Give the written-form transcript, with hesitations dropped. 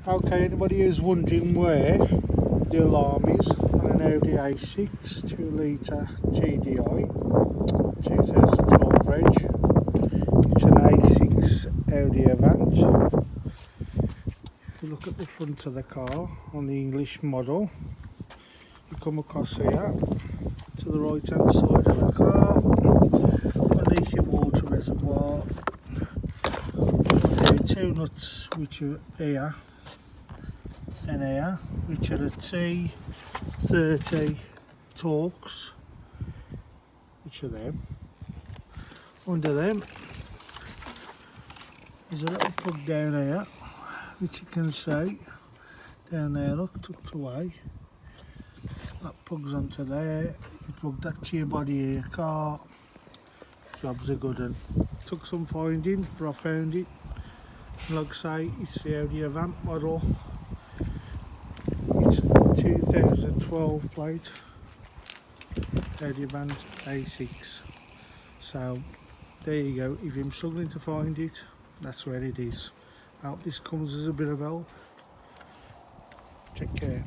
Okay, anybody who's wondering where the alarm is on an Audi A6 2 litre TDI 2012 reg, it's an A6 Audi Avant. If you look at the front of the car on the English model, you come across here to the right hand side of the car, underneath your water reservoir, there are two nuts which are here and here, which are the T30 Torques, which are them. Under them is a little plug down here, which you can see down there, look, tucked away. That plugs onto there, you plug that to your body of your car, job's a good one. Took some finding, but I found it. Like I say, it's the Audi Avant model. It's 2012 plate, Audi Avant A6. So there you go. If you're struggling to find it, that's where it is. I hope this comes as a bit of help. Take care.